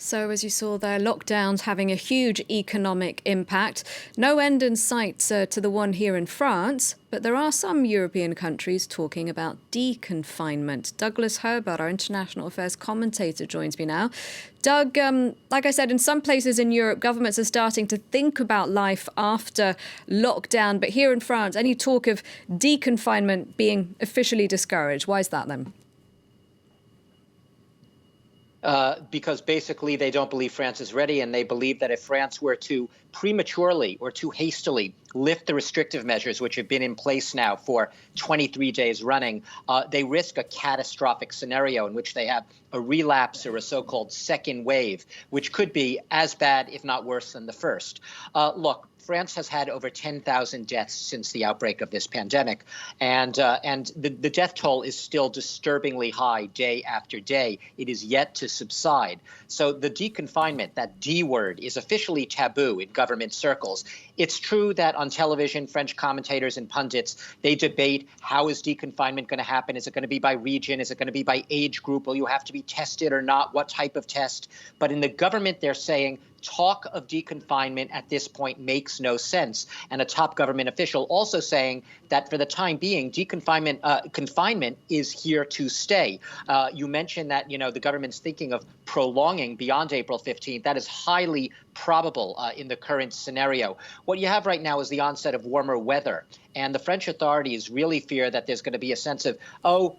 So, as you saw there, lockdowns having a huge economic impact. No end in sight to the one here in France, but there are some European countries talking about deconfinement. Douglas Herbert, our international affairs commentator, joins me now. Doug, like I said, in some places in Europe, governments are starting to think about life after lockdown. But here in France, any talk of deconfinement being officially discouraged. Why is that then? Because basically they don't believe France is ready, and they believe that if France were to prematurely or too hastily lift the restrictive measures, which have been in place now for 23 days running, they risk a catastrophic scenario in which they have a relapse or a so-called second wave, which could be as bad, if not worse, than the first. Look, France has had over 10,000 deaths since the outbreak of this pandemic, and the death toll is still disturbingly high day after day. It is yet to subside. So the deconfinement, that D word, is officially taboo in government circles. It's true that on television, French commentators and pundits, they debate, how is deconfinement going to happen? Is it going to be by region? Is it going to be by age group? Will you have to be tested or not? What type of test? But in the government, they're saying talk of deconfinement at this point makes no sense. And a top government official also saying that for the time being, confinement is here to stay. You mentioned that, the government's thinking of prolonging beyond April 15th. That is highly probable in the current scenario. What you have right now is the onset of warmer weather. And the French authorities really fear that there's going to be a sense of,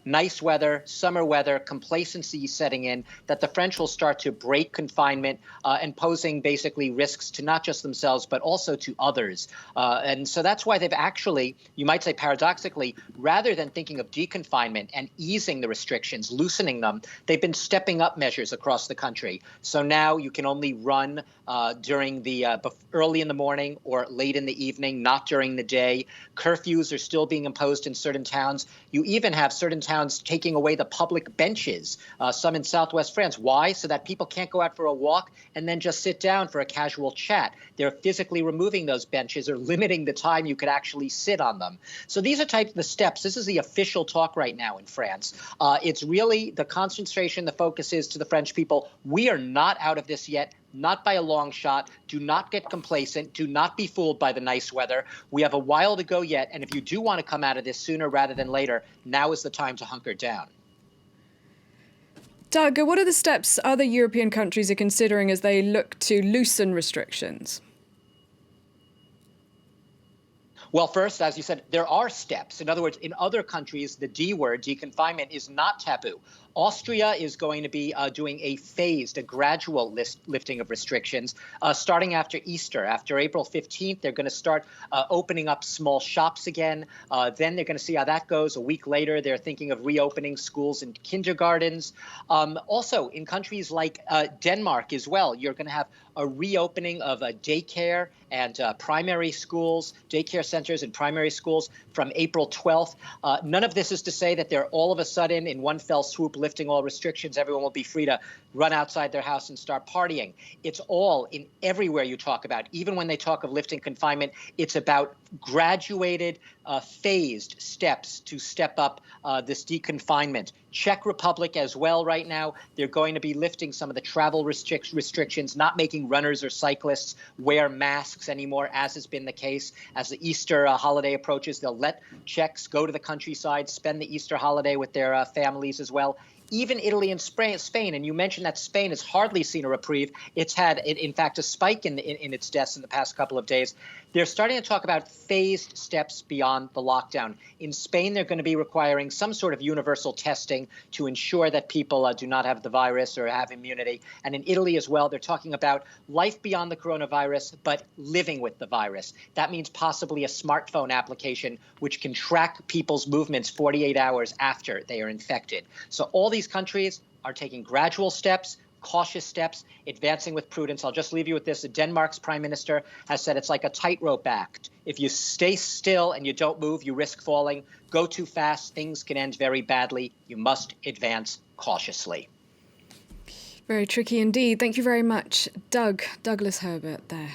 nice weather, summer weather, complacency setting in, that the French will start to break confinement and posing basically risks to not just themselves, but also to others. And so that's why they've actually, you might say paradoxically, rather than thinking of deconfinement and easing the restrictions, loosening them, they've been stepping up measures across the country. So now you can only run during the early in the morning or late in the evening, not during the day. Curfews are still being imposed in certain towns. You even have certain towns taking away the public benches, some in southwest France. Why? So that people can't go out for a walk and then just sit down for a casual chat. They're physically removing those benches or limiting the time you could actually sit on them. So these are types of the steps. This is the official talk right now in France. It's really the concentration, the focus is to the French people. We are not out of this yet. Not by a long shot. Do not get complacent. Do not be fooled by the nice weather. We have a while to go yet. And if you do want to come out of this sooner rather than later, now is the time to hunker down. Doug, what are the steps other European countries are considering as they look to loosen restrictions? Well, first, as you said, there are steps. In other words, in other countries, the D word, deconfinement, is not taboo. Austria is going to be doing a gradual lifting of restrictions starting after Easter. After April 15th, they're going to start opening up small shops again. Then they're going to see how that goes. A week later, they're thinking of reopening schools and kindergartens. Also, in countries like Denmark as well, you're going to have a reopening of daycare and primary schools, daycare centers and primary schools from April 12th. None of this is to say that they're all of a sudden in one fell swoop lifting all restrictions. Everyone will be free to run outside their house and start partying. It's all in everywhere you talk about. Even when they talk of lifting confinement, it's about graduated, phased steps to step up this deconfinement. Czech Republic as well right now, they're going to be lifting some of the travel restrictions, not making runners or cyclists wear masks anymore, as has been the case. As the Easter holiday approaches, they'll let Czechs go to the countryside, spend the Easter holiday with their families as well. Even Italy and Spain, and you mentioned that Spain has hardly seen a reprieve. It's had, in fact, a spike in its deaths in the past couple of days. They're starting to talk about phased steps beyond the lockdown. In Spain, they're going to be requiring some sort of universal testing to ensure that people do not have the virus or have immunity. And in Italy as well, they're talking about life beyond the coronavirus, but living with the virus. That means possibly a smartphone application which can track people's movements 48 hours after they are infected. So all these countries are taking gradual steps, cautious steps, advancing with prudence. I'll just leave you with this. Denmark's prime minister has said it's like a tightrope act. If you stay still and you don't move, you risk falling. Go too fast, things can end very badly. You must advance cautiously. Very tricky indeed. Thank you very much, Douglas Herbert there.